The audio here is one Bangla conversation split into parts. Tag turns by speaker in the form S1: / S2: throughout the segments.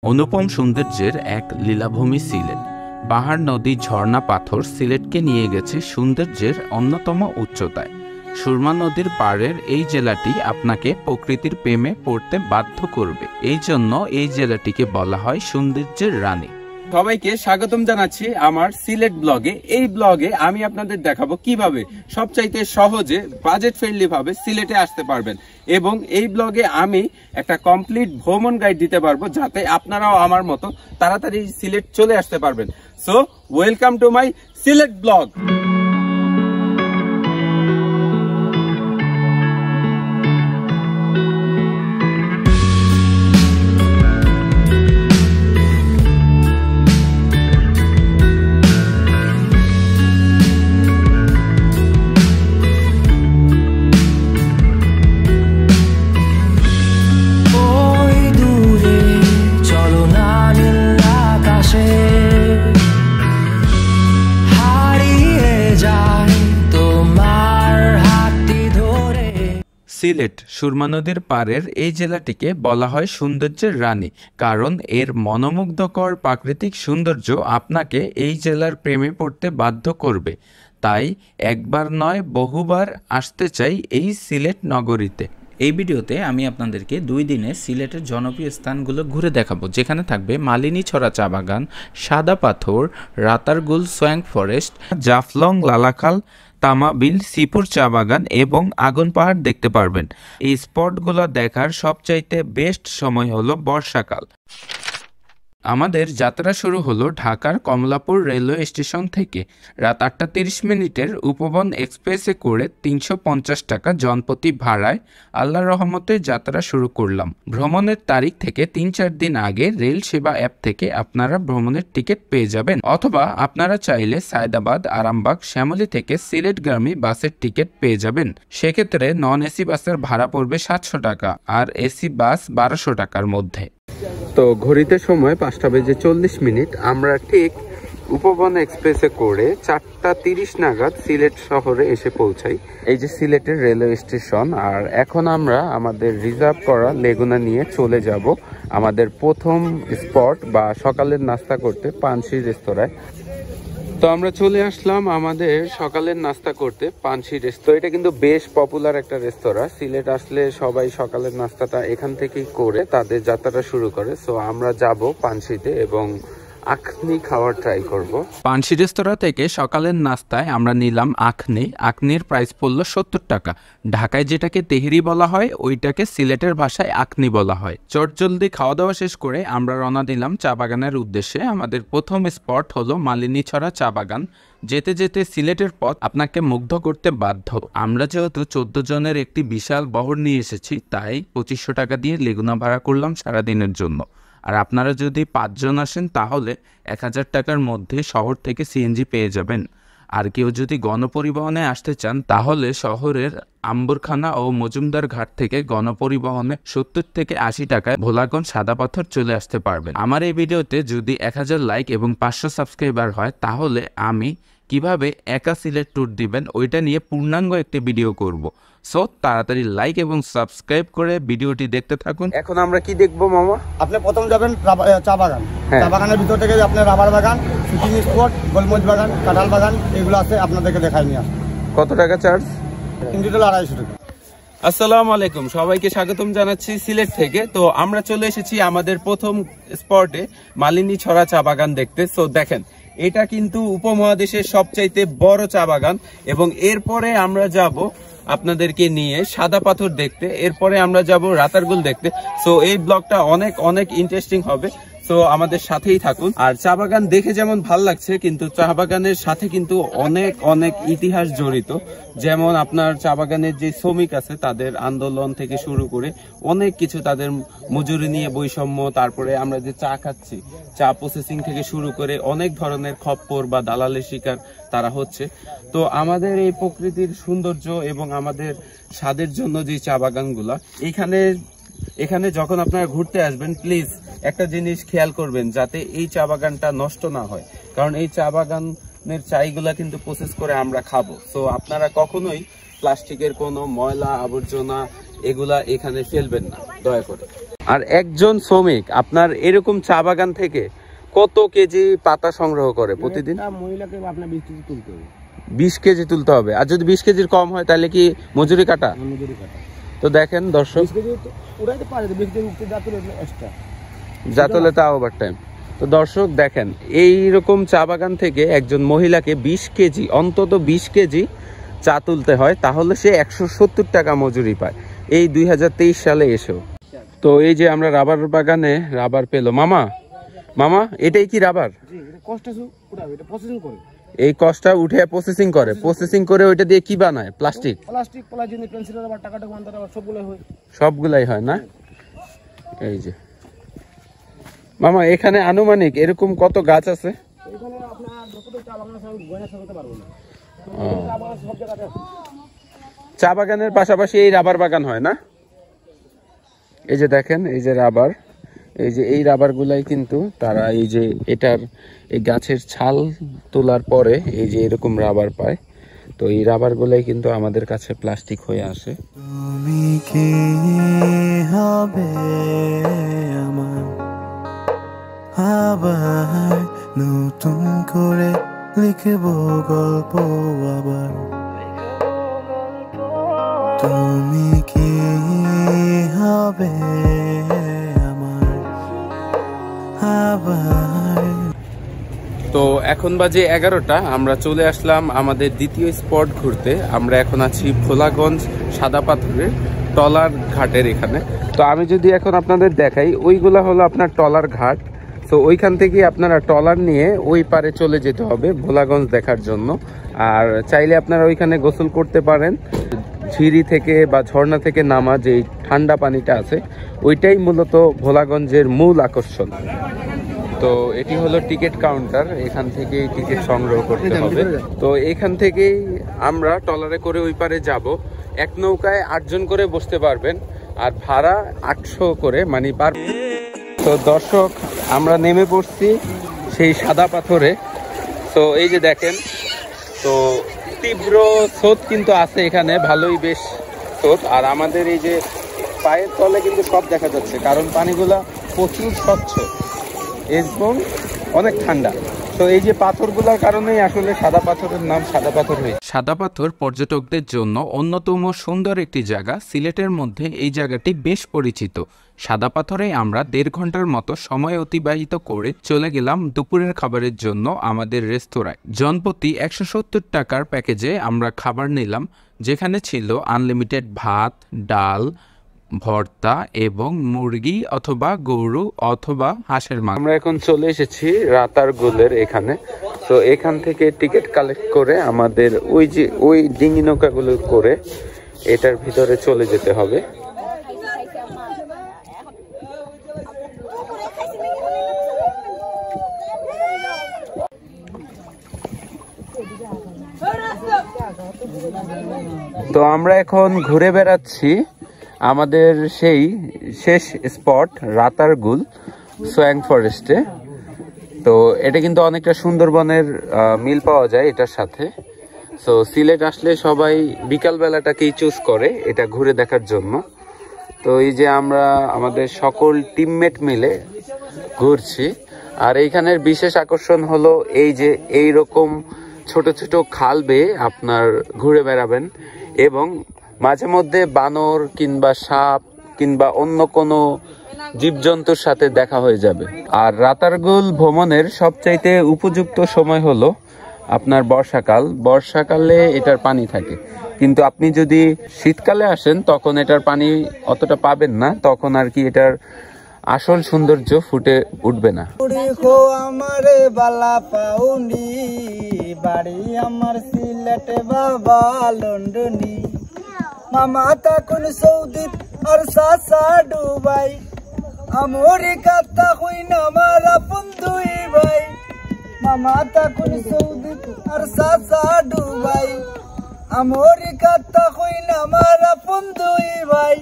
S1: অনুপম সৌন্দর্যের এক লীলাভূমি সিলেট। পাহাড়, নদী, ঝর্ণা, পাথর সিলেটকে নিয়ে গেছে সৌন্দর্যের অন্যতম উচ্চতায়। সুরমা নদীর পাড়ের এই জেলাটি আপনাকে প্রকৃতির প্রেমে পড়তে বাধ্য করবে। এই জন্য এই জেলাটিকে বলা হয় সৌন্দর্যের রানী।
S2: সবাইকে স্বাগতম জানাচ্ছি আমার সিলেট ব্লগে। এই ব্লগে আমি আপনাদের দেখাবো কিভাবে সবচাইতে সহজে বাজেট ফ্রেন্ডলি ভাবে সিলেটে আসতে পারবেন, এবং এই ব্লগে আমি একটা কমপ্লিট ভ্রমণ গাইড দিতে পারবো যাতে আপনারাও আমার মতো তাড়াতাড়ি সিলেট চলে আসতে পারবেন। So welcome to my Sylhet blog.
S1: Sylhet Surma নদীর পাড়ের এই জেলাটিকে বলা হয় সৌন্দর্যের রানী, কারণ এর মনোমুগ্ধকর প্রাকৃতিক সৌন্দর্য আপনাকে এই জেলার প্রেমে পড়তে বাধ্য করবে। তাই একবার নয় বহুবার আসতে চাই এই সিলেট নগরীতে। এই ভিডিওতে আমি আপনাদেরকে 2 দিনে সিলেটের জনপ্রিয় স্থানগুলো ঘুরে দেখাবো, যেখানে থাকবে মালিনীছড়া চা বাগান, সাদা পাথর, রাতারগুল সোয়াং ফরেস্ট, জাফলং লালাখাল, তামাবিল, শ্রীপুর চা বাগান এবং আগুন পাহাড় দেখতে পারবেন। এই স্পটগুলো দেখার সবচাইতে বেস্ট সময় হলো বর্ষাকাল। আমাদের যাত্রা শুরু হলো ঢাকার কমলাপুর রেলওয়ে স্টেশন থেকে। রাত 8:30 উপবন এক্সপ্রেসে করে 350 টাকা জনপ্রতি ভাড়ায় আল্লাহর রহমতে যাত্রা শুরু করলাম। ভ্রমণের তারিখ থেকে 3-4 দিন আগে রেল সেবা অ্যাপ থেকে আপনারা ভ্রমণের টিকিট পেয়ে যাবেন, অথবা আপনারা চাইলে সায়দাবাদ, আরামবাগ, শ্যামলী থেকে সিলেটগামী বাসের টিকিট পেয়ে যাবেন। সেক্ষেত্রে নন এসি বাসের ভাড়া পড়বে 700 টাকা আর এসি বাস 1200 টাকার মধ্যে।
S2: তো ঘড়িতে সময় 5:40 আমরা ঠিক উপবন এক্সপ্রেসে করে 4:30 নাগাদ সিলেট শহরে এসে পৌঁছাই। এই যে সিলেটের রেলওয়ে স্টেশন, আর এখন আমরা আমাদের রিজার্ভ করা লেগুনা নিয়ে চলে যাব আমাদের প্রথম স্পট বা সকালের নাস্তা করতে পানসি রেস্তোরাঁয়। তো আমরা চলে আসলাম আমাদের সকালের নাস্তা করতে পানসি রেস্তোরাঁ। এটা কিন্তু বেশ পপুলার একটা রেস্তোরাঁ। সিলেট আসলে সবাই সকালের নাস্তাটা এখান থেকেই করে তাদের যাত্রাটা শুরু করে। সো আমরা যাব পানসিতে এবং আখনি খাওয়ার ট্রাই করব।
S1: পানসি রেস্তোরাঁ থেকে সকালের নাস্তায় আমরা নিলাম আখনি। আখনির প্রাইস পড়লো 70 টাকা। ঢাকায় যেটাকে তেহেরি বলা হয়, ওইটাকে সিলেটের ভাষায় আখনি বলা হয়। চটজলদি খাওয়া দাওয়া শেষ করে আমরা রওনা দিলাম চা বাগানের উদ্দেশ্যে। আমাদের প্রথম স্পট হলো মালিনীছড়া চা বাগান। যেতে যেতে সিলেটের পথ আপনাকে মুগ্ধ করতে বাধ্য। আমরা যেহেতু 14 জনের একটি বিশাল বহর নিয়ে এসেছি, তাই 2500 টাকা দিয়ে লেগুনা ভাড়া করলাম সারাদিনের জন্য। আর আপনারা যদি 5 জন আসেন তাহলে 1000 টাকার মধ্যে শহর থেকে সিএনজি পেয়ে যাবেন। আর কেউ যদি গণপরিবহনে আসতে চান তাহলে শহরের আম্বরখানা ও মজুমদার ঘাট থেকে গণপরিবহনে 70 থেকে 80 টাকায় ভোলাগঞ্জ সাদা পাথর চলে আসতে পারবেন। আমার এই ভিডিওতে যদি 1000 লাইক এবং 500 সাবস্ক্রাইবার হয় তাহলে আমি কিভাবে একা সিলেট ট্যুর দিবেন ওইটা নিয়ে পূর্ণাঙ্গ একটি ভিডিও করব। সো তাড়াতাড়ি লাইক এবং সাবস্ক্রাইব করে ভিডিওটি দেখতে থাকুন।
S2: এখন আমরা কি দেখবো মামা?
S3: আপনি প্রথম যাবেন চা বাগান। চা বাগানের ভিতর থেকে আপনার রাবার বাগান, শুটিং স্পট, গোলমরিচ বাগান, কাঁঠাল বাগান এগুলো আছে, আপনাদেরকে দেখাই নিয়ে আসবো।
S2: কত টাকা চার্জ?
S3: ইন্ডিভিজুয়াল 250 টাকা।
S2: আসসালামু আলাইকুম, সবাইকে স্বাগতম জানাচ্ছি সিলেট থেকে। তো আমরা চলে এসেছি আমাদের প্রথম স্পটে মালিনীছড়া চা বাগান দেখতে। সো দেখেন, এটা কিন্তু উপমহাদেশের সবচাইতে বড় চা বাগান, এবং এরপরে আমরা যাব আপনাদেরকে নিয়ে সাদা পাথর দেখতে, এরপরে আমরা যাব রাতারগুল দেখতে। সো এই ব্লগটা অনেক অনেক ইন্টারেস্টিং হবে। তো আমাদের সাথেই থাকুন। আর চা বাগান দেখে যেমন ভাল লাগছে, কিন্তু চা বাগানের সাথে কিন্তু অনেক অনেক ইতিহাস জড়িত। যেমন আপনার চা বাগানের যে শ্রমিক আছে তাদের আন্দোলন থেকে শুরু করে অনেক কিছু, তাদের মজুরি নিয়ে বৈষম্য, তারপরে আমরা যে চা খাচ্ছি, চা প্রসেসিং থেকে শুরু করে অনেক ধরনের খপ্পর বা দালালের শিকার তারা হচ্ছে। তো আমাদের এই প্রকৃতির সৌন্দর্য এবং আমাদের স্বাদের জন্য যে চা বাগানগুলা, এখানে যখন আপনারা ঘুরতে আসবেন প্লিজ একটা জিনিস খেয়াল করবেন যাতে এই চা বাগানটা নষ্ট না হয়, কারণ এই চা বাগানের চাইগুলা কিন্তু প্রসেস করে আমরা খাবো। সো আপনারা কখনোই প্লাস্টিকের কোনো ময়লা আবর্জনা এগুলা এখানে ফেলবেন না দয়া করে। আর একজন শ্রমিক আপনার এরকম চা বাগান থেকে কত কেজি পাতা সংগ্রহ করে প্রতিদিন?
S3: মহিলাকে আপনার 20 কেজি তুলতে হবে।
S2: 20 কেজি তুলতে হবে। আর যদি 20 কেজির কম হয় তাহলে কি মজুরি কাটা?
S3: মজুরি কাটা।
S2: তো দেখেন দর্শক,
S3: 20 কেজি উড়াইতে পারে, 20 কেজি উঠতে যাতে এক্সট্রা
S2: জাতলে তা ওভার টাইম। তো দর্শক দেখেন, এইরকম চা বাগান থেকে একজন মহিলাকে 20 কেজি অন্তত 20 কেজি চা তুলতে হয়, তাহলে সে 170 টাকা মজুরি পায় এই 2023 সালে এসেও। তো এই যে আমরা রাবার বাগানে রাবার পেলো। মামা মামা এটাই কি রাবার? এই কষ্টটা উঠে প্রসেসিং করে, প্রসেসিং করে ওইটা দিয়ে কি বানায়? প্লাস্টিক,
S3: পেন্সিল রাবার, টাকাটা সবগুলাই হয়।
S2: সবগুলাই হয় না? এই যে মামা এখানে আনুমানিক এরকম কত গাছ আছে?
S3: এখানে আপনার যতটুকু চা বাগান আছে আমি গয়না সাজাতে পারবো না। চা বাগান সব জায়গাতে আছে।
S2: চা বাগানের পাশাপাশি এই রাবার বাগান হয় না? এই যে দেখেন, এই যে রাবার, এই যে এই রাবার গুলাই কিন্তু তারা এই যে এটার এই গাছের ছাল তোলার পরে এই যে এরকম রাবার পায়। তো এই রাবার গুলাই কিন্তু আমাদের কাছে প্লাস্টিক হয়ে আসে।
S4: তুমি কি হবে আমার আবার নতুন করে লিখব গল্প আবার, তুমি কি হবে আমার আবার।
S2: তো এখন বাজে 11টা, আমরা চলে আসলাম আমাদের দ্বিতীয় স্পট ঘুরতে। আমরা এখন আছি ভোলাগঞ্জ সাদা পাথরের টলার ঘাটের এখানে। তো আমি যদি এখন আপনাদের দেখাই, ওইগুলা হলো আপনার টলার ঘাট। তো ওইখান থেকে আপনারা টলার নিয়ে ওই পারে চলে যেতে হবে ভোলাগঞ্জ দেখার জন্য। আর চাইলে আপনারা ওইখানে গোসল করতে পারেন। ঝিরি থেকে বা ঝর্ণা থেকে নামা যে ঠান্ডা পানিটা আছে, ওইটাই মূলত ভোলাগঞ্জের মূল আকর্ষণ। তো এটি হলো টিকিট কাউন্টার, এখান থেকেই টিকিট সংগ্রহ করতে হবে। তো এখান থেকেই আমরা টলারে করে ওই পারে যাব। এক নৌকায় 8 জন করে বসতে পারবেন, আর ভাড়া 800 করে মানে পার। তো দর্শক আমরা নেমে পড়ছি সেই সাদা পাথরে। তো এই যে দেখেন, তো তীব্র স্রোত কিন্তু আছে এখানে, ভালোই বেশ স্রোত। আর আমাদের এই যে পায়ের তলে কিন্তু সব দেখা যাচ্ছে, কারণ পানিগুলা প্রচুর স্বচ্ছ এবং অনেক ঠান্ডা। তো এই যে পাথরগুলোর কারণেই আসলে সাদা পাথরের নাম সাদা পাথর হয়েছে।
S1: সাদা পাথর পর্যটকদের জন্য অন্যতম সুন্দর একটি জায়গা। সিলেটের মধ্যে এই জায়গাটি বেশ পরিচিত। সাদা পাথরে আমরা 1.5 ঘন্টার মতো সময় অতিবাহিত করে চলে গেলাম দুপুরের খাবারের জন্য আমাদের রেস্তোরাঁয়। জনপ্রতি 170 টাকার প্যাকেজে আমরা খাবার নিলাম, যেখানে ছিল আনলিমিটেড ভাত, ডাল, ভর্তা এবং মুরগি অথবা গরু অথবা হাঁসের মাংস।
S2: আমরা এখন চলে এসেছি রাতারগুলের এখানে। তো এখান থেকে টিকিট কালেক্ট করে আমাদের ওই যে ওই ডিঙি নৌকাগুলো করে এটার ভিতরে চলে যেতে হবে। তো আমরা এখন ঘুরে বেড়াচ্ছি আমাদের সেই শেষ স্পট রাতারগুল সোয়াং ফরেস্টে। তো এটা কিন্তু অনেকটা সুন্দরবনের মিল পাওয়া যায় এটার সাথে। সো সিলেট আসলে সবাই বিকাল বেলাটাকেই চুজ করে এটা ঘুরে দেখার জন্য। তো এই যে আমরা আমাদের সকল টিমমেট মিলে ঘুরছি। আর এইখানের বিশেষ আকর্ষণ হলো এই যে এইরকম ছোট ছোট খাল বেয়ে আপনার ঘুরে বেড়াবেন, এবং মাঝে মধ্যে বানর কিংবা সাপ কিংবা অন্য কোনো জীবজন্তুর সাথে দেখা হয়ে যাবে। আর রাতারগুল ভ্রমণের সবচাইতে উপযুক্ত সময় হলো আপনার বর্ষাকাল। বর্ষাকালে এটার পানি থাকে, কিন্তু আপনি যদি শীতকালে আসেন তখন এটার পানি অতটা পাবেন না, তখন আর কি এটার আসল সৌন্দর্য ফুটে উঠবে না।
S3: আমারে বালা পাউনি বাড়ি আমার সিলেটে, বাবা লন্ডনী, মামা তখন সৌদি আর সাসা ডুবাই, আমেরিকা তখন আমার আপন দুই ভাই, মামা তখন সৌদি আর সাসা ডুবাই, আমেরিকা তখন আমার আপন দুই ভাই,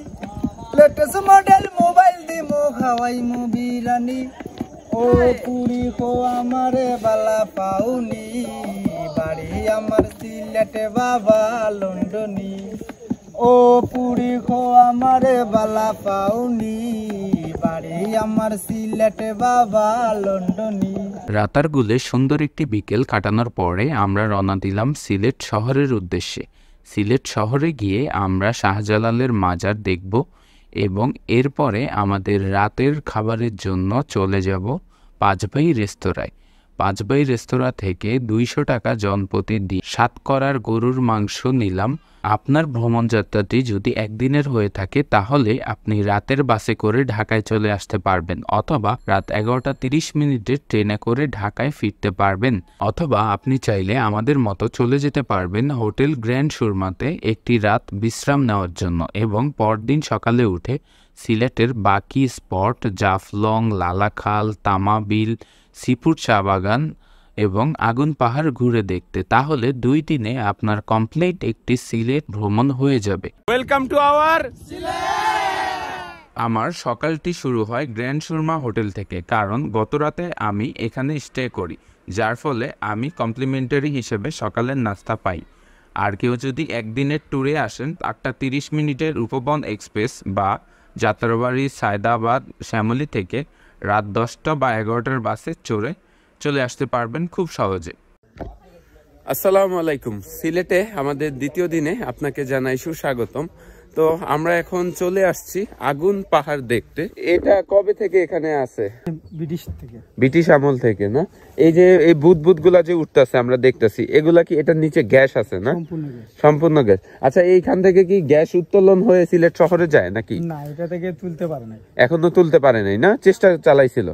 S3: লেটেস্ট মডেল মোবাইল দিমো খাওয়াই মু বিরানি, ও পুরি খো আমারে বালা পাউনি বাড়ি আমার সিলেটে বাবা লন্ডনী ও পুরি খো আমারে বালা পাউনি বাড়ি আমার সিলেটে বাবা লন্ডনী।
S1: রাতারগুলে সুন্দর একটি বিকেল কাটানোর পরে আমরা রওনা দিলাম সিলেট শহরের উদ্দেশ্যে। সিলেট শহরে গিয়ে আমরা শাহজালালের মাজার দেখব এবং এরপরে আমাদের রাতের খাবারের জন্য চলে যাব পাঁচভাই রেস্তোরাঁয়। পাঁচভাই রেস্তোরাঁ থেকে 200 টাকা জনপ্রতি দিয়ে সাতকরার গরুর মাংস নিলাম। আপনার ভ্রমণযাত্রাটি যদি একদিনের হয়ে থাকে তাহলে আপনি রাতের বাসে করে ঢাকায় চলে আসতে পারবেন, অথবা রাত 11:30 ট্রেনে করে ঢাকায় ফিরতে পারবেন, অথবা আপনি চাইলে আমাদের মতো চলে যেতে পারবেন হোটেল গ্র্যান্ড সুরমাতে একটি রাত বিশ্রাম নেওয়ার জন্য এবং পরদিন সকালে উঠে সিলেটের বাকি স্পট জাফলং, লালাখাল, তামাবিল, শ্রীপুর চা বাগান এবং আগুন পাহাড় ঘুরে দেখতে। তাহলে 2 দিনে আপনার কমপ্লিট একটি সিলেট ভ্রমণ হয়ে যাবে।
S2: ওয়েলকাম টু আওয়ার
S1: আমার সকালটি শুরু হয় গ্র্যান্ড সুরমা হোটেল থেকে, কারণ গতরাতে আমি এখানে স্টে করি, যার ফলে আমি কমপ্লিমেন্টারি হিসেবে সকালের নাস্তা পাই। আর কেউ যদি একদিনের ট্যুরে আসেন 8:30 উপবন এক্সপ্রেস বা যাত্রাবাড়ি, সায়দাবাদ, শ্যামলী থেকে রাত 10টা বা 11টার বাসে চলে আসতে পারবেন খুব সহজে।
S2: আসসালামু আলাইকুম। সিলেটে আমাদের দ্বিতীয় দিনে আপনাকে জানাই সুস্বাগতম। তো আমরা এখন চলে আসছি আগুন পাহাড় দেখতে। এটা কবে থেকে এখানে আছে? ব্রিটিশ আমল থেকে না? এই যে এই বুদবুদ গুলা যে উঠতেছে আমরা দেখতেছি, এগুলা কি এটার নিচে গ্যাস আছে না? সম্পূর্ণ গ্যাস। আচ্ছা, এইখান থেকে কি গ্যাস উত্তোলন হয়ে সিলেট শহরে যায় নাকি?
S3: না, এটা থেকে তুলতে পারে নাই,
S2: এখনো তুলতে পারে নাই না? চেষ্টা চালাইছিল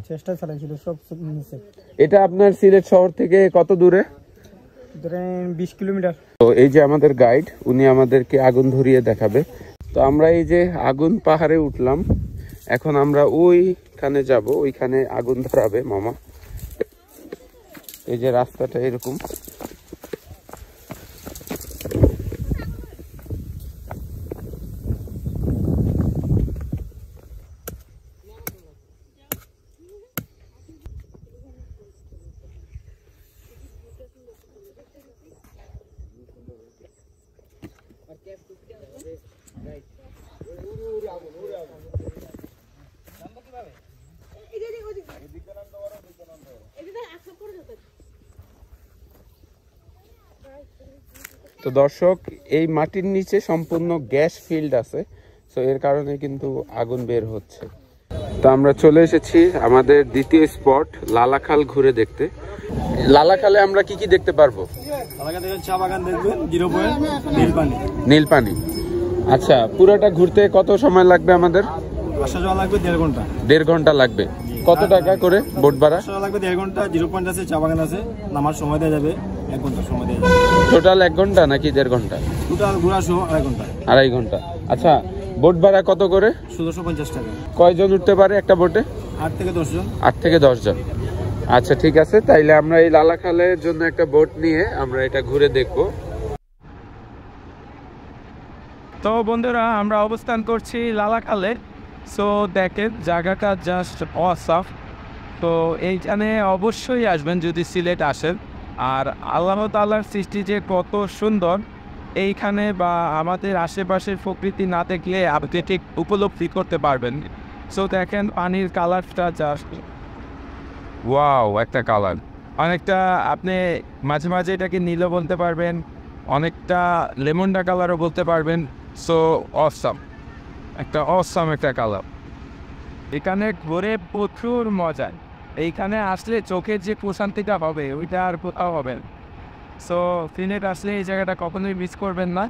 S3: সব নিচে।
S2: এটা আপনার সিলেট শহর থেকে কত দূরে?
S3: 20 কিলোমিটার।
S2: তো এই যে আমাদের গাইড, উনি আমাদেরকে আগুন ধরিয়ে দেখাবে। তো আমরা এই যে আগুন পাহাড়ে উঠলাম, এখন আমরা ওইখানে যাব, ওইখানে আগুন ধরাবে মামা। এই যে রাস্তাটা এরকম। তো দর্শক, এই মাটির নিচে সম্পূর্ণ গ্যাস ফিল্ড আছে, তো এর কারণে কিন্তু আগুন বের হচ্ছে। তো আমরা চলে এসেছি আমাদের দ্বিতীয় স্পট লালাখাল ঘুরে দেখতে। লালাখালে আমরা কি কি দেখতে পারবো?
S3: চা বাগান দেখবেন, জিরো পয়েন্ট, নীলপানি।
S2: নীলপানি। আচ্ছা, পুরোটা ঘুরতে কত সময় লাগবে আমাদের?
S3: আসা যাওয়া লাগবে 1.5 ঘন্টা।
S2: 1.5 ঘন্টা লাগবে। কত টাকা করে বোট ভাড়া?
S3: আসা লাগবে 1.5 ঘন্টা। জিরো পয়েন্ট আছে, চা বাগান আছে, নামার সময় দেওয়া যাবে 1 ঘন্টা সময় দেওয়া যাবে।
S2: টোটাল 1 ঘন্টা নাকি 1.5 ঘন্টা?
S3: টোটাল ঘোরা সহ 2.5 ঘন্টা।
S2: 2.5 ঘন্টা। আচ্ছা, বোট ভাড়া কত করে?
S3: 1650 টাকা।
S2: কয়জন উঠতে পারে একটা বোটে?
S3: 8 থেকে 10 জন।
S2: 8 থেকে 10 জন। আচ্ছা, ঠিক আছে, তাইলে আমরা এই লালাখালের জন্য একটা বোট নিয়ে আমরা এটা ঘুরে দেখব।
S1: তো বন্ধুরা, আমরা অবস্থান করছি লালাখালে। সো দেখেন, জায়গাটা জাস্ট অসাম। তো এইখানে অবশ্যই আসবেন যদি সিলেট আসেন। আর আল্লাহ তাআলার সৃষ্টি যে কত সুন্দর, এইখানে বা আমাদের আশেপাশের প্রকৃতি না দেখলে আপনি ঠিক উপলব্ধি করতে পারবেন। সো দেখেন, পানির কালারটা জাস্ট ওয়াও, একটা কালার। অনেকটা আপনি মাঝে মাঝে এটাকে নীলও বলতে পারবেন, অনেকটা লেমনডা কালারও বলতে পারবেন। সো অসাম, একটা কালার। এখানে ঘুরে প্রচুর মজা। এইখানে আসলে চোখের যে প্রশান্তিটা হবে ওইটা আর কোথাও হবে না। সো সিলেট আসলে এই জায়গাটা কখনোই মিস করবেন না।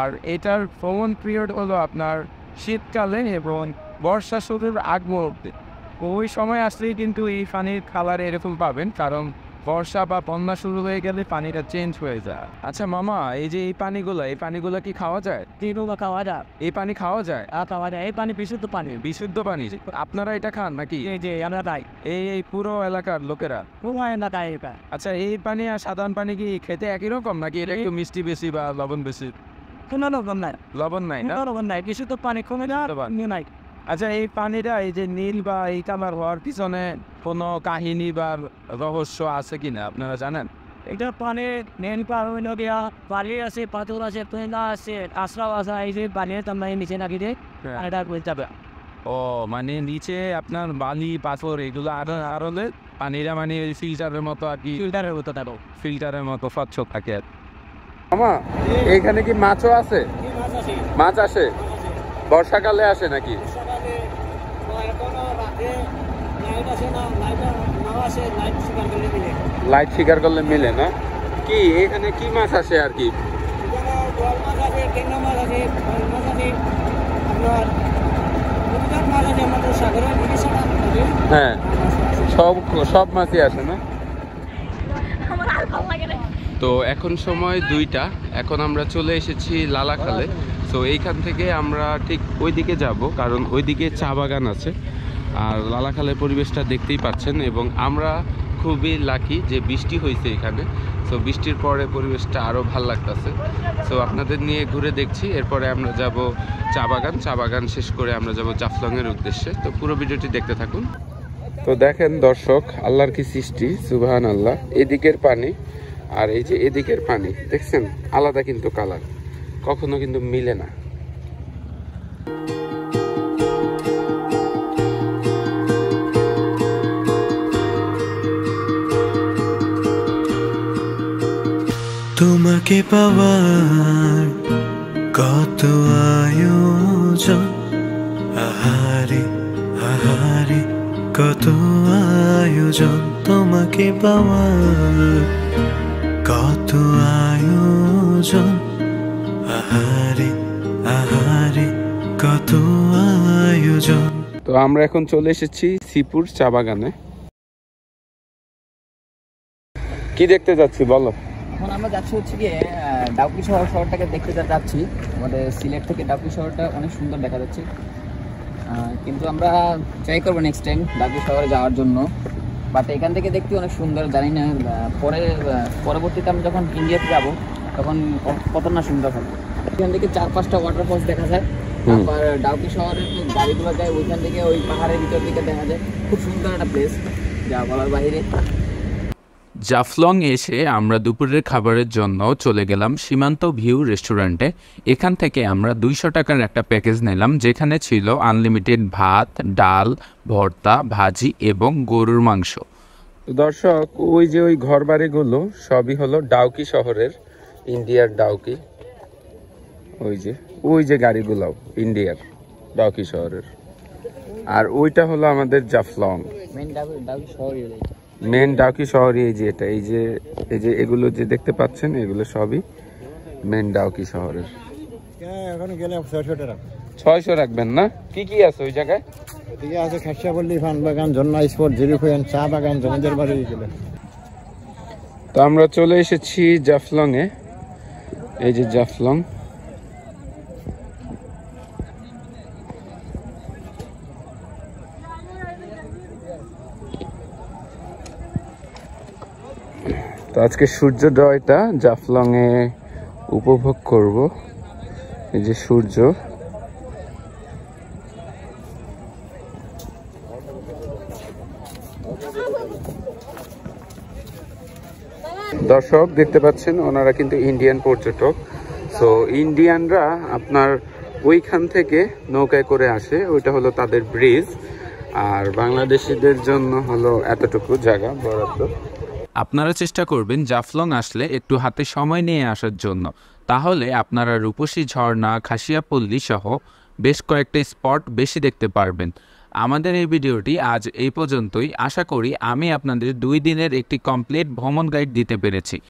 S1: আর এটার ভ্রমণ পিরিয়ড হলো আপনার শীতকালে এবং বর্ষা শুরুর আগ মুহূর্তে। ওই সময় আসলেই কিন্তু এই পানির কালার এরকম পাবেন, কারণ বর্ষা বা বন্যা শুরু হয়ে গেলে পানিটা চেঞ্জ হয়ে যায়। আচ্ছা মামা, এই যে এই পানিগুলো কি খাওয়া যায়?
S5: খাওয়া যায়,
S1: এই পানি খাওয়া যায়?
S5: খাওয়া যায়। এই পানি বিশুদ্ধ পানি।
S1: বিশুদ্ধ পানি? আপনারা এটা খান নাকি?
S5: এই যে আমরা খাই,
S1: এই পুরো এলাকার লোকেরা?
S5: পুরো এলাকায় এটা।
S1: আচ্ছা, এই পানি আর সাধারণ পানি কি খেতে একই রকম নাকি এটা একটু মিষ্টি বেশি বা লবণ বেশি?
S5: কোনো লবণ নাই।
S1: লবণ নাই না?
S5: লবণ নাই, বিশুদ্ধ পানি, কোনো নাই।
S1: আচ্ছা, এই পানিটা এই যে নীল বা এই কালার হওয়ার পিছনে কোনো কাহিনী বা রহস্য আছে কিনা আপনারা জানেন?
S5: এটা পানি মেন পার হইল গিয়া বালি আছে, পাথর আছে, পেনা আছে, আশ্রাও আছে, এই যে পানি তোমরা নিচে নাকি দে আর এটা বলতে যাবে।
S2: ও মানে নিচে আপনার বালি পাথর এগুলো আর হলে পানিটা মানে ফিল্টারের মতো আর কি,
S5: ফিল্টারের মতো থাকো,
S2: ফিল্টারের মতো স্বচ্ছ থাকে। মামা এখানে কি মাছও আছে? মাছ আসে বর্ষাকালে আসে নাকি? লাইট শিকার করলে মিলে না কি? এখানে কি মাছ আসে আর কি? হ্যাঁ সব মাছই আসে না? তো এখন সময় 2টা, এখন আমরা চলে এসেছি লালাখালে। তো এইখান থেকে আমরা ঠিক ওইদিকে যাব, কারণ ওইদিকে চা বাগান আছে। আর লালাখালের পরিবেশটা দেখতেই পাচ্ছেন, এবং আমরা খুবই লাকি যে বৃষ্টি হয়েছে এখানে। সো বৃষ্টির পরে পরিবেশটা আরও ভাল লাগতেছে। সো আপনাদের নিয়ে ঘুরে দেখছি, এরপরে আমরা যাব চা বাগান শেষ করে আমরা যাব জাফলংয়ের উদ্দেশ্যে। তো পুরো ভিডিওটি দেখতে থাকুন। তো দেখেন দর্শক, আল্লাহর কি সৃষ্টি, সুবহান আল্লাহ। এদিকের পানি আর এই যে এদিকের পানি দেখছেন, আলাদা কিন্তু কালার, কখনো কিন্তু মিলে না।
S4: তোমাকে পাওয়ার কত আয়োজন, আহারে আহারে কত আয়োজন, তোমাকে পাওয়ার কত আয়োজন, আহারে আহারে কত আয়োজন।
S2: তো আমরা এখন চলে এসেছি শ্রীপুর চা বাগানে। কি দেখতে যাচ্ছি বলো?
S6: এখন আমরা যাচ্ছি হচ্ছে গিয়ে ডাউকি শহরটাকে দেখতে যাচ্ছি। আমাদের সিলেট থেকে ডাউকি শহরটা অনেক সুন্দর দেখা যাচ্ছে, কিন্তু আমরা ট্রাই করবো নেক্সট টাইম ডাউকি শহরে যাওয়ার জন্য। বাট এখান থেকে দেখতে অনেক সুন্দর, জানি না পরবর্তীতে আমরা যখন ইন্ডিয়াতে যাব তখন কত না সুন্দর হবে। এখান থেকে 4-5টা ওয়াটারফলস দেখা যায়। তারপর ডাউকি শহরের গাড়িগুলো যায় ওইখান থেকে, ওই পাহাড়ের ভিতর দিকে দেখা যায়। খুব সুন্দর একটা প্লেস, যা বলার বাইরে।
S1: জাফলং এসে আমরা দুপুরের খাবারের জন্য চলে গেলাম সীমান্ত ভিউ রেস্টুরেন্টে। এখান থেকে আমরা 200 টাকার একটা প্যাকেজ নিলাম, যেখানে ছিল আনলিমিটেড ভাত, ডাল, ভর্তা, ভাজি এবং গরুর মাংস।
S2: দর্শক, ওই যে ওই ঘর বাড়িগুলো সবই হলো ডাউকি শহরের, ইন্ডিয়ার ডাউকি। ওই যে গাড়িগুলো ইন্ডিয়ার ডাউকি শহরের, আর ওইটা হলো আমাদের জাফলং মেন ডাউকি শহরই। এই যে এটা, এই যে এগুলো যে দেখতে পাচ্ছেন, এগুলো সবই মেন ডাউকি শহরের। 600 রাখবেন না? কি কি আছে ওই জায়গায়?
S3: এদিকে আছে খাসিয়াপল্লী, ফান বাগান, ঝর্ণা স্পট, জিরুফেন, চা বাগান, জমিদার বাড়ি এগুলো।
S2: তো আমরা চলে এসেছি জাফলং এ। এই যে জাফলং। তো আজকে সূর্যোদয়টা জাফলং এ উপভোগ করব। এই যে সূর্য, দর্শক দেখতে পাচ্ছেন ওনারা কিন্তু ইন্ডিয়ান পর্যটক। সো ইন্ডিয়ানরা আপনার ওইখান থেকে নৌকায় করে আসে, ওইটা হলো তাদের ব্রিজ, আর বাংলাদেশিদের জন্য হলো এতটুকু জায়গা বরাদ্দ।
S1: আপনারা চেষ্টা করবেন জাফলং আসলে একটু হাতে সময় নিয়ে আসার জন্য, তাহলে আপনারা রূপসী ঝর্ণা, খাসিয়াপল্লী সহ বেশ কয়েকটা স্পট বেশি দেখতে পারবেন। আমাদের এই ভিডিওটি আজ এই পর্যন্তই। আশা করি আমি আপনাদের 2 দিনের একটি কমপ্লিট ভ্রমণ গাইড দিতে পেরেছি।